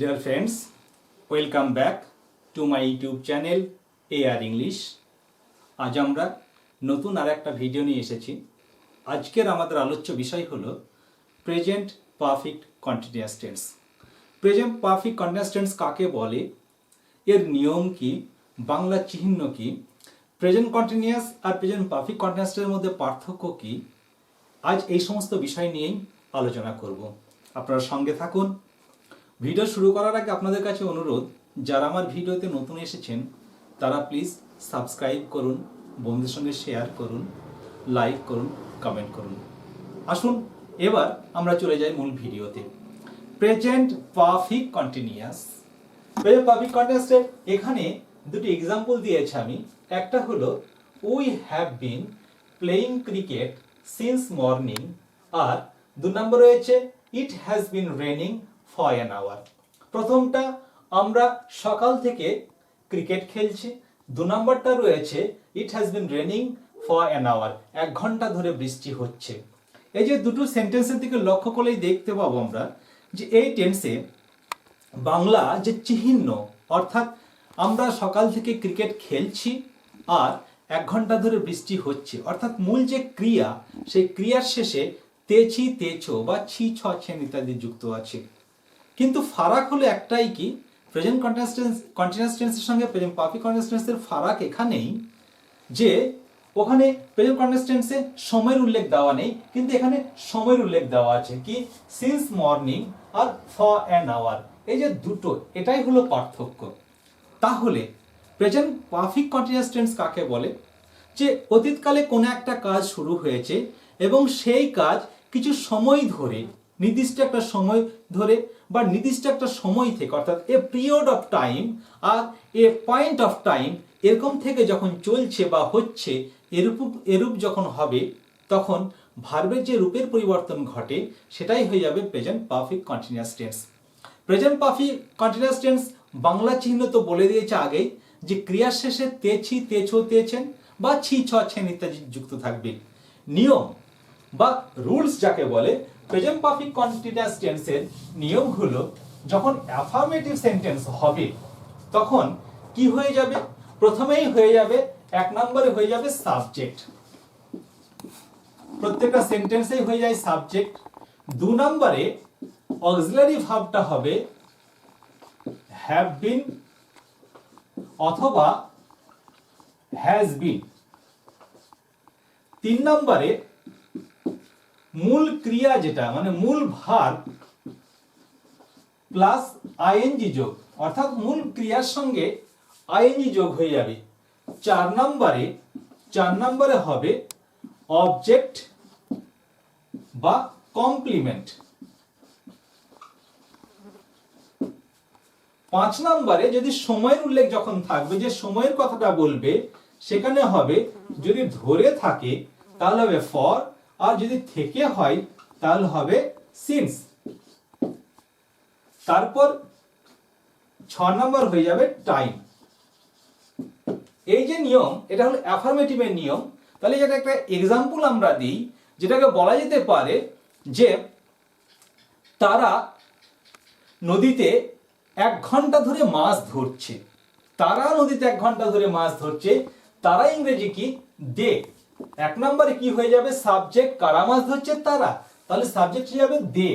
Dear friends, welcome back to my YouTube channel AR English. আজ আমরা নতুন আরেকটা ভিডিও নিয়ে এসেছি। আজকের আমাদের আলোচ্য বিষয় হলো present perfect continuous tense. Present perfect continuous tense কাকে বলে, এর নিয়ম কি, বাংলা চিহ্ন কি, প্রেজেন্ট কন্টিনিউয়াস আর প্রেজেন্ট পারফেক্ট কন্টিনিউয়াস টেন্সের মধ্যে পার্থক্য কি, আজ এই সমস্ত বিষয় নিয়েই আলোচনা করব। আপনারা সঙ্গে থাকুন। ভিডিও শুরু করার আগে আপনাদের কাছে অনুরোধ, যারা আমার ভিডিওতে নতুন এসেছেন তারা প্লিজ সাবস্ক্রাইব করুন, বন্ধুদের সঙ্গে শেয়ার করুন, লাইক করুন, কমেন্ট করুন। আসুন এবার আমরা চলে যাই মূল ভিডিওতে। Present perfect continuous. Present perfect কন্টিনিউয়াসের এখানে দুটি এক্সাম্পল দিয়েছি আমি। একটা হলো we have been playing cricket since morning, আর দু নম্বর রয়েছে it has been raining for an hour। প্রথমটা আমরা সকাল থেকে ক্রিকেট খেলছি, দু নম্বরটা রয়েছে it has been raining for an hour, 1 ঘন্টা ধরে বৃষ্টি হচ্ছে। এই যে দুটো সেন্টেন্সের দিকে লক্ষ্য করলেই দেখতে পাবো আমরা যে এই টেন্সে বাংলা যে চিহ্ন, অর্থাৎ আমরা সকাল থেকে ক্রিকেট খেলছি আর 1 ঘন্টা ধরে বৃষ্টি হচ্ছে, অর্থাৎ মূল যে ক্রিয়া, সেই ক্রিয়ার শেষে তেছি, তেছো বা ছি, ছ, ছেন ইত্যাদি যুক্ত আছে। কিন্তু ফারাক হলো একটাই, কি প্রেজেন্ট কন্টিনিউয়াস টেন্সের সঙ্গে প্রেজেন্ট পারফেক্ট কন্টিনিউয়াস টেন্সের ফারাক এখানেই যে ওখানে প্রেজেন্ট কন্টিনিউয়াস টেন্সে সময়ের উল্লেখ দেওয়া নেই, কিন্তু এখানে সময়ের উল্লেখ দেওয়া আছে, কি সিন্স মর্নিং আর ফর অ্যান আওয়ার। এই যে দুটো, এটাই হলো পার্থক্য। তাহলে প্রেজেন্ট পারফেক্ট কন্টিনিউয়াস টেন্স কাকে বলে? যে অতীতকালে কোনো একটা কাজ শুরু হয়েছে এবং সেই কাজ কিছু সময় ধরে, নির্দিষ্ট একটা সময় ধরে বা নির্দিষ্ট একটা সময় থেকে, অর্থাৎ এ পিরিয়ড অফ টাইম আর এ পয়েন্ট অফ টাইম, এরকম থেকে যখন চলছে বা হচ্ছে, এরূপ যখন হবে, তখন ভার্বের যে রূপের পরিবর্তন ঘটে সেটাই হয়ে যাবে present perfect continuous tense. Present perfect continuous tense Bangla চিহ্ন তো বলে দিয়েছে আগেই যে ক্রিয়ার শেষে তেছি, তেছো, তেছেন বা ছি, ছ, ছেন ইত্যাদি যুক্ত থাকবে। নিয়ম বা রুলস যাকে বলে, প্রেজেন্ট পারফেক্ট কন্টিনিউয়াস টেন্সের নিয়ম হলো যখন অ্যাফার্মেটিভ সেন্টেন্স হবে তখন কি হয়ে যাবে? প্রথমেই হয়ে যাবে 1 নম্বরে হয়ে যাবে সাবজেক্ট, প্রত্যেকটা সেন্টেন্সেই হয়ে যায় সাবজেক্ট। 2 নম্বরে অক্সিলারি ভার্বটা হবে হ্যাভ বিন অথবা হ্যাজ বিন। 3 নম্বরে মূল ক্রিয়া যেটা, মানে মূল ভার্ব প্লাস আইএনজি যোগ, অর্থাৎ মূল ক্রিয়ার সঙ্গে আইএনজি যোগ হয়ে যাবে। 4 নম্বরে হবে অবজেক্ট বা কমপ্লিমেন্ট। 5 নম্বরে যদি সময়ের উল্লেখ যখন থাকবে, যে সময়ের কথাটা বলবে, সেখানে হবে যদি ধরে থাকে তাহলে হবে ফর, আর যদি থেকে হয় তাহলে হবে সিন্স। তারপর 6 নম্বর হয়ে যাবে টাইম। এই যে নিয়ম, এটা হলো অ্যাফার্মেটিভের নিয়ম। তাহলে যেটা একটা এক্সাম্পল আমরা দিই, যেটাকে বলা যেতে পারে যে তারা নদীতে 1 ঘন্টা ধরে মাছ ধরছে। তারা নদীতে 1 ঘন্টা ধরে মাছ ধরছে। তারা ইংরেজি কি? দে। 1 নম্বরে কি হয়ে যাবে? সাবজেক্ট, কারা মাছ ধরছে? তারা। তাহলে সাবজেক্ট হয়ে যাবে দে,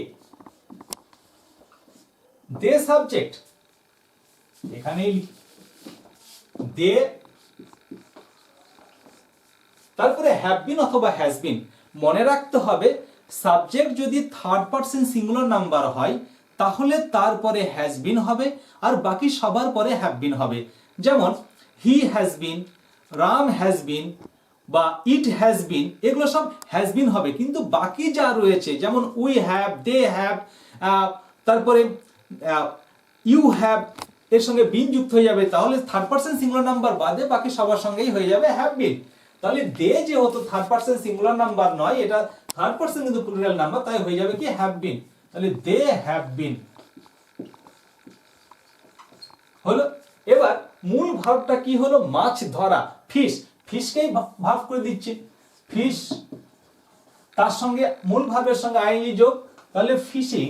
দে সাবজেক্ট, এখানেই দে। তারপরে হ্যাভ বিন অথবা হ্যাজ বিন। মনে রাখতে হবে সাবজেক্ট যদি থার্ড পারসন সিঙ্গুলার নাম্বার হয় তাহলে তারপরে হ্যাজ বিন হবে আর বাকি সবার পরে হ্যাভ বিন হবে। যেমন he has been, Ram has been বা ইট হ্যাজ বিন, এগুলো সব হ্যাজ বিন হবে। কিন্তু বাকি যা রয়েছে, যেমন উই হ্যাভ, দে হ্যাভ, তারপরে ইউ হ্যাভ, এর সঙ্গে বিন যুক্ত হয়ে যাবে, তাহলে থার্ড পারসন সিঙ্গুলার নাম্বার বাদে বাকি সবার সঙ্গেই হয়ে যাবে হ্যাভ বিন। তাহলে দে যেহেতু থার্ড পারসন সিঙ্গুলার নাম্বার নয়, এটা থার্ড পারসন কিন্তু প্লুরাল নাম্বার, তাই হয়ে যাবে কি? Have been. তাহলে দে হ্যাভ বিন হলো। এবার মূল ভার্বটা কি হলো? মাছ ধরা, ফিশ। ফিশকেই ভার্ব করে দিচ্ছি, ফিশ, তার সঙ্গে মূল ভার্বের সঙ্গে আইএনজি যোগ, তাহলে ফিশিং।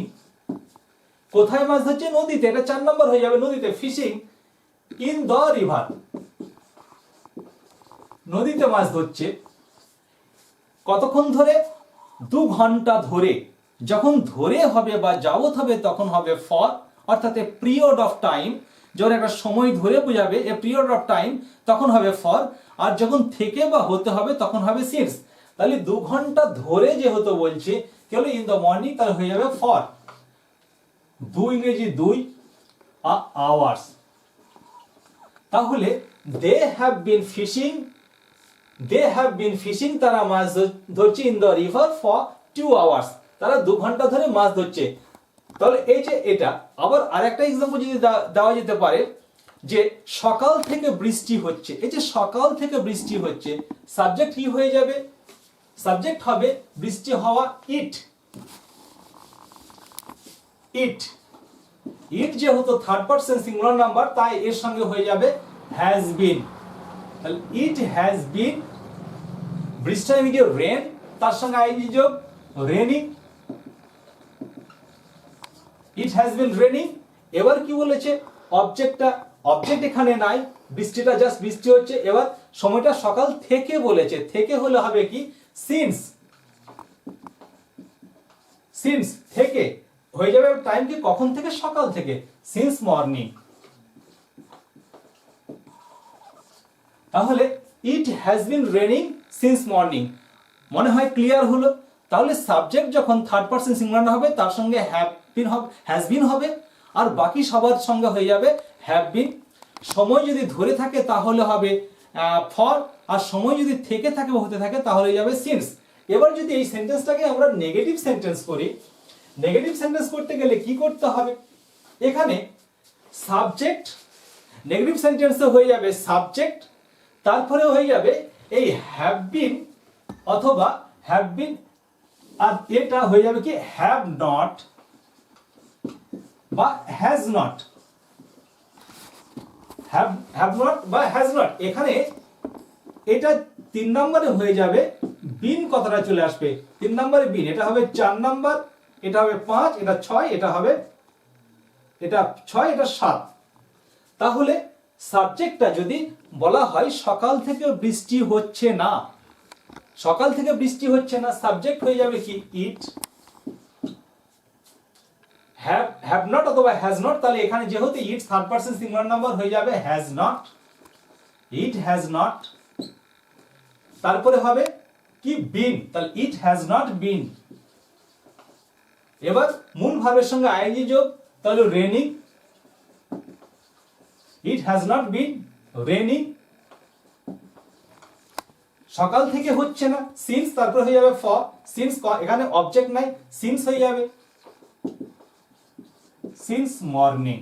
কোথায় মাছ ধরছে? নদীতে। এটা 4 নম্বর হয়ে যাবে, নদীতে। ফিশিং ইন দ্য রিভার, নদীতে মাছ ধরছে। কতক্ষণ ধরে? 2 ঘন্টা ধরে। যখন ধরে হবে বা যাবত হবে তখন হবে ফর, অর্থাৎ এ পিরিয়ড অফ টাইম, যখন একটা সময় ধরে বোঝাবে এ পিরিয়ড অফ টাইম তখন হবে ফর, আর যখন থেকে বা হতে হবে তখন হবে সিন্স। তাহলে 2 ঘন্টা ধরে যেহেতু বলছে, কি হলো? ইন দ্য মর্নিং, তাহলে হয়ে যাবে ফর। 2 ইংরেজি 2 আওয়ার্স। তাহলে দে হ্যাভ বিন ফিশিং, তারা মাছ ধরছে in the river for 2 hours, তারা 2 ঘন্টা ধরে মাছ ধরছে। তাহলে এই যে এটা, আবার আরেকটা এক্সাম্পল যদি দেওয়া যেতে পারে যে সকাল থেকে বৃষ্টি হচ্ছে। এই যে সকাল থেকে বৃষ্টি হচ্ছে, সাবজেক্ট কি হয়ে যাবে? সাবজেক্ট হবে বৃষ্টি হওয়া, ইট। যেহেতু থার্ড পারসন সিঙ্গুলার নাম্বার, তাই এর সঙ্গে হয়ে যাবে হ্যাজ বিন। তাহলে ইট হ্যাজ বিন, বৃষ্টি মিডিয়া রেন, তার সঙ্গে আইএনজি যোগ, raining. It has been raining. এবার কি বলেছে? অবজেক্ট এখানে নাই, বৃষ্টিটা জাস্ট বৃষ্টি হচ্ছে। এবার সময়টা সকাল থেকে বলেছে, থেকে হলে হবে কি? সিন্স থেকে হয়ে যাবে টাইম কি? কখন থেকে? সকাল থেকে, সিন্স মর্নিং। তাহলে ইট has been raining since morning, মনে হয় ক্লিয়ার হলো। তাহলে সাবজেক্ট যখন থার্ড পারসন সিঙ্গুলার হবে তার সঙ্গে হ্যাজ বিন হবে, আর বাকি সবার সঙ্গে হয়ে যাবে হ্যাভ বিন। সময় যদি ধরে থাকে তাহলে হবে ফর, আর সময় যদি থেকে থাকে বা হতে থাকে তাহলে হয়ে যাবে সিন্স। এবার যদি এই সেন্টেন্সটাকে আমরা নেগেটিভ সেন্টেন্স করি, নেগেটিভ সেন্টেন্স করতে গেলে কি করতে হবে? এখানে সাবজেক্ট, নেগেটিভ সেন্টেন্সে হয়ে যাবে সাবজেক্ট, তারপরে হয়ে যাবে এই হ্যাভ বিন অথবা হ্যাভ বিন, আর এটা হয়ে যাবে কি? হ্যাভ নট বা হ্যাজ নট। হ্যাভ নট বা হ্যাজ নট, এখানে এটা 3 নম্বরে হয়ে যাবে বিন, কথাটা চলে আসবে 3 নম্বরে বিন। এটা হবে 4 নম্বর, এটা হবে 5, এটা 6, এটা হবে এটা 6, এটা 7। তাহলে সাবজেক্টটা যদি বলা হয় সকাল থেকে বৃষ্টি হচ্ছে না, সকাল থেকে বৃষ্টি হচ্ছে না, সাবজেক্ট হয়ে যাবে কি? ইট। হ্যাভ নট অথবা হ্যাজ নট, তাহলে এখানে যেহেতু it third person singular number হয়ে যাবে has not, it has not. তারপরে হবে কি? বিন, তাহলে ইট হ্যাজ নট বিন। এবার মূল ভার্বের সঙ্গে আইএনজি যোগ, তাহলে raining, it has not been raining. সকাল থেকে হচ্ছে না, সিন্স, তারপরে হয়ে যাবে ফর, সিন্স, এখানে অবজেক্ট নাই, সিন্স হয়ে যাবে since morning.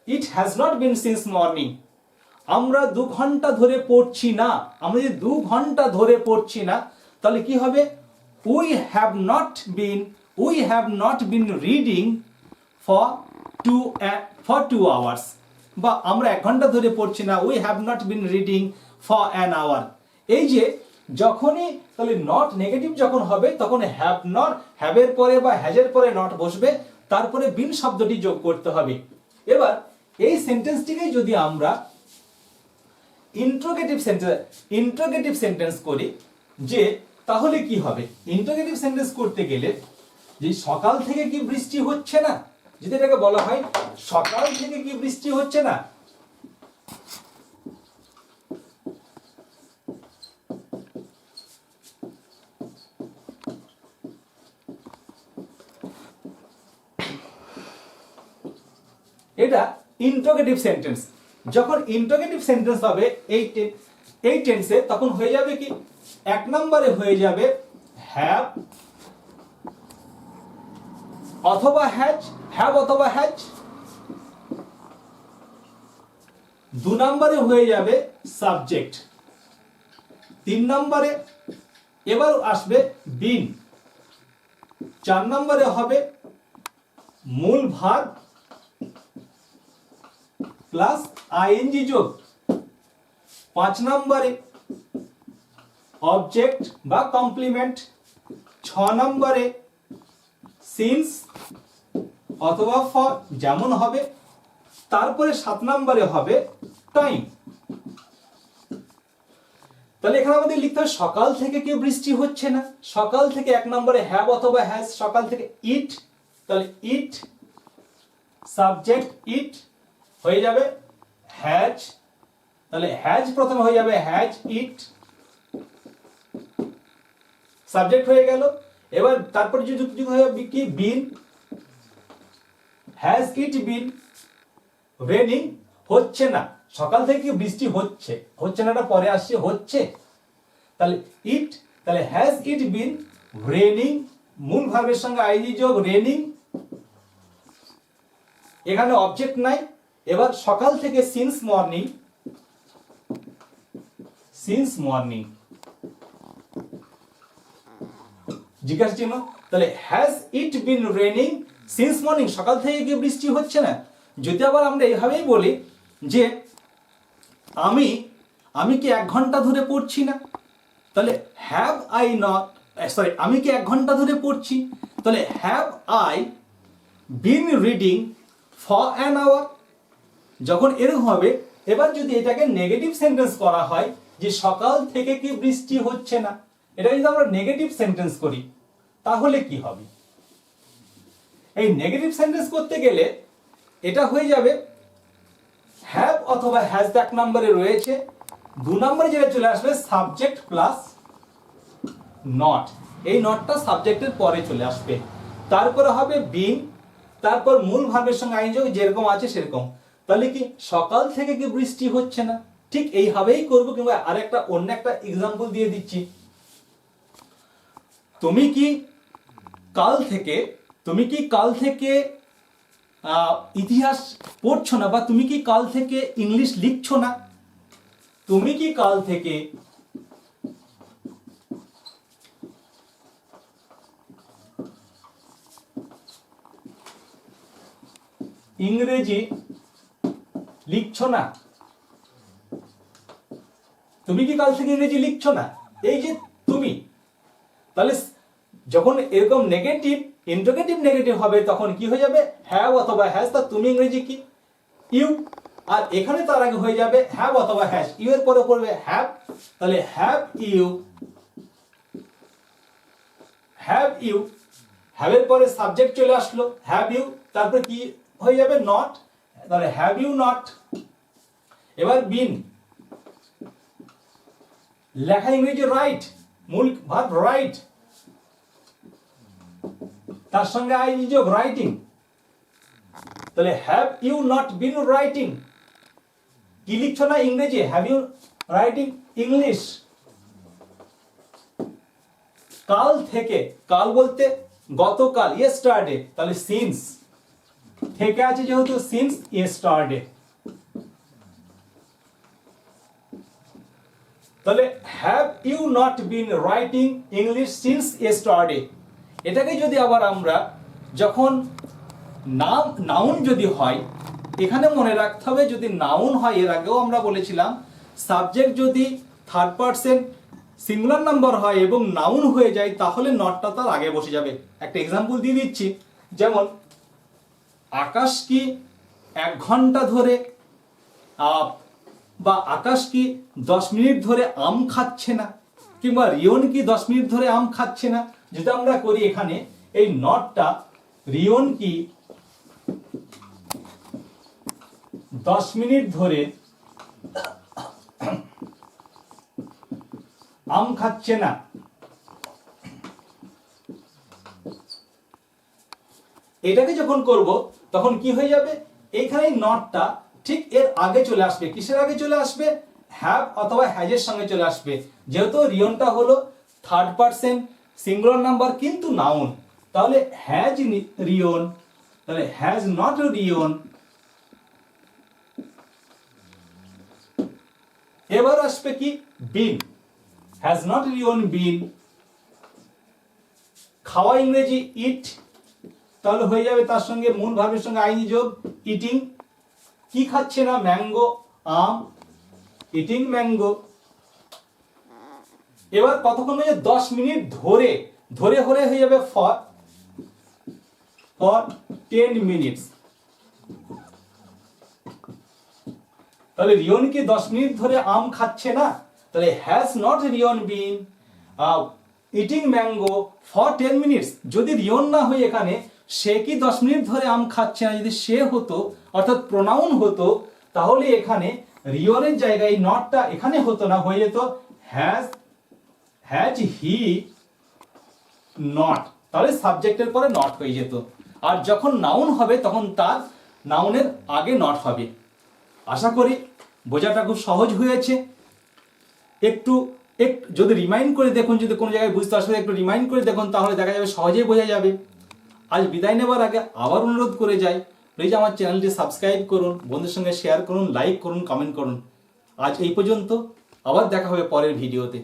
It has not been since morning. আমরা 2 ঘন্টা ধরে পড়ছি না, আমরা যদি 2 ঘন্টা ধরে পড়ছি না তাহলে কি হবে? We have not been reading for 2 hours, বা আমরা 1 ঘন্টা ধরে পড়ছি না, we have not been reading for an hour. এই যে যখনই তাহলে নট নেগেটিভ যখন হবে তখন হ্যাভ এর পরে বা হ্যাজ এর পরে নট বসবে, তারপরে বিন শব্দটি যোগ করতে হবে। এবার এই সেন্টেন্সটিকে যদি আমরা ইন্টারোগেটিভ সেন্টেন্স করি, যে তাহলে কি হবে? ইন্টারোগেটিভ সেন্টেন্স করতে গেলে যে সকাল থেকে কি বৃষ্টি হচ্ছে না, যদি এটাকে বলা হয় সকাল থেকে কি বৃষ্টি হচ্ছে না, এটা ইন্টারোগেটিভ সেন্টেন্স। যখন ইন্টারোগেটিভ সেন্টেন্স হবে এই টেন্সে, তখন হয়ে যাবে কি? 1 নম্বরে হয়ে যাবে হ্যাভ অথবা হ্যাজ। 2 নম্বরে হয়ে যাবে সাবজেক্ট। 3 নম্বরে এবার আসবে বিন। 4 নম্বরে হবে মূল ভার্ব প্লাস আইএনজি যোগ। 5 নম্বরে অবজেক্ট বা কমপ্লিমেন্ট। 6 নম্বরে সিন্স অথবা ফর যেমন হবে। তারপরে 7 নম্বরে হবে টাইম। তাহলে এখানে আমাদের লিখতে হবে সকাল থেকে কি বৃষ্টি হচ্ছে না। সকাল থেকে 1 নম্বরে হ্যাভ অথবা হ্যাজ, সকাল থেকে ইট, তাহলে ইট সাবজেক্ট ইট হয়ে যাবে হ্যাজ, তাহলে হ্যাজ প্রথমে হয়ে যাবে হ্যাজ ইট সাবজেক্ট হয়ে গেল। এবার তারপর যে যুক্ত হয়ে যাবে কি বিন, হ্যাজ ইট বিন রেনিং, হচ্ছে না, সকাল থেকে বৃষ্টি হচ্ছে, হচ্ছে নাটা পরে আসছে, হচ্ছে, তাহলে ইট, তাহলে হ্যাজ ইট বিন রেনিং, মূল ভার্বের সঙ্গে আইজি যোগ রেনিং, এখানে অবজেক্ট নাই। এবার সকাল থেকে সিন্স মর্নিং, সিন্স মর্নিং জিজ্ঞাসা চিহ্ন, তাহলে has it been raining since morning, সকাল থেকে কি বৃষ্টি হচ্ছে না। যদি আবার আমরা এইভাবেই বলি যে আমি কি 1 ঘন্টা ধরে পড়ছি না, তাহলে হ্যাভ আই নট, সরি আমি কি 1 ঘন্টা ধরে পড়ছি, তাহলে have I been reading for an hour, যখন এরকম হবে। এবার যদি এটাকে নেগেটিভ সেন্টেন্স করা হয় যে সকাল থেকে কি বৃষ্টি হচ্ছে না, এটা যদি আমরা নেগেটিভ সেন্টেন্স করি তাহলে কি হবে। এই নেগেটিভ সেন্টেন্স করতে গেলে এটা হয়ে যাবে হ্যাভ অথবা হ্যাজ 1 নম্বরে রয়েছে, 2 নম্বরে যেটা চলে আসবে সাবজেক্ট প্লাস নট, এই নটটা সাবজেক্টের পরে চলে আসবে, তারপরে হবে বিন, তারপর মূল ভার্বের সঙ্গে আইনযোগ যেরকম আছে সেরকম। তাহলে কি সকাল থেকে কি বৃষ্টি হচ্ছে না, ঠিক এইভাবেই করব। কিংবা আরেকটা অন্য একটা এক্সাম্পল দিয়ে দিচ্ছি, তুমি কি কাল থেকে ইতিহাস পড়ছো না, বা তুমি কি কাল থেকে ইংলিশ লিখছো না, তুমি কি কাল থেকে ইংরেজি লিখছো না, তুমি কি কাল থেকে ইংরেজি লিখছো না, এই যে তুমি, তাহলে যখন এরকম নেগেটিভ ইন্টারোগেটিভ নেগেটিভ হবে তখন কি হয়ে যাবে হ্যাভ অথবা হ্যাজ, তা তুমি ইংরেজি কি ইউ, আর এখানে তার আগে হয়ে যাবে হ্যাভ অথবা হ্যাজ, ইউ এর পরে পড়বে হ্যাভ, তাহলে have you, have you, have এর পরে সাবজেক্ট চলে আসলো হ্যাভ ইউ, তারপর কি হয়ে যাবে নট, তাহলে হ্যাভ ইউ নট। এবার বিন, লেখা ইংরেজি রাইট, মূল ভার্ব রাইট, তার সঙ্গে আইনি যোগ রাইটিং, তাহলে have you not been writing, কি লিখছো না ইংরেজি, হ্যাভ ইউ রাইটিং ইংলিশ। কাল থেকে, কাল বলতে গতকাল ইয়েস্টারডে, তাহলে সিন্স, থেকে আছে যেহেতু সিন্স ইয়েস্টারডে, তাহলে have you not been writing English since yesterday. এটাকে যদি আবার আমরা যখন নাউন যদি হয়, এখানে মনে রাখতে হবে যদি নাউন হয়, এর আগেও আমরা বলেছিলাম সাবজেক্ট যদি থার্ড পারসন সিঙ্গুলার নাম্বার হয় এবং নাউন হয়ে যায় তাহলে নটটা তার আগে বসে যাবে। একটা এক্সাম্পল দিয়ে দিচ্ছি, যেমন আকাশ কি 1 ঘন্টা ধরে বা আকাশ কি 10 মিনিট ধরে আম খাচ্ছে না, কিংবা রিয়ন কি 10 মিনিট ধরে আম খাচ্ছে না। যদি আমরা করি এখানে এই নটটা, রিয়ন কি 10 মিনিট ধরে আম খাচ্ছে না, এটাকে যখন করব তখন কি হয়ে যাবে, এইখানে নটটা ঠিক এর আগে চলে আসবে। কিসের আগে চলে আসবে, হ্যাভ অথবা হ্যাজের সঙ্গে চলে আসবে। যেহেতু রিয়নটা হলো থার্ড পারসন সিঙ্গুলার নাম্বার কিন্তু নাউন, তাহলে হ্যাজ রিয়ন, তাহলে হ্যাজ নট রিয়ন। এবার আসবে কি বিন, হ্যাজ নট রিয়ন বিন। খাওয়া ইংরেজি ইট, তাহলে হয়ে যাবে তার সঙ্গে মূল ভার্বের সঙ্গে আইনি যোগ ইটিং, কি খাচ্ছে না, ম্যাঙ্গো আম, ইটিং ম্যাঙ্গো। এবার কতক্ষণ হয়ে 10 মিনিট ধরে, ধরে হলে হয়ে যাবে ফর, ফর 10 মিনিটস। তাহলে রিয়ন কি 10 মিনিট ধরে আম খাচ্ছে না? তাহলে has not Rion been eating mango for 10 minutes. যদি রিয়ন না হয়ে এখানে সে কি 10 মিনিট ধরে আম খাচ্ছে না, যদি সে হতো অর্থাৎ প্রোনাউন হতো, তাহলে এখানে রিয়নের জায়গায় নটটা এখানে হতো না, হয়ে যেত হ্যাজ হি নট। তাহলে সাবজেক্টের পরে নট হয়ে যেত। আর যখন নাউন হবে তখন তার নাউনের আগে নট হবে। আশা করি বোঝাটা খুব সহজ হয়েছে। একটু যদি রিমাইন্ড করে দেখুন, যদি কোনো জায়গায় বুঝতে অসুবিধা একটু রিমাইন্ড করে দেখুন, তাহলে দেখা যাবে সহজেই বোঝা যাবে। আজ বিদায় নেবার আগে আবার অনুরোধ করে যাই, প্লিজ আমার চ্যানেলটি সাবস্ক্রাইব করুন, বন্ধুদের সঙ্গে শেয়ার করুন, লাইক করুন, কমেন্ট করুন। আজ এই পর্যন্ত, আবার দেখা হবে পরের ভিডিওতে।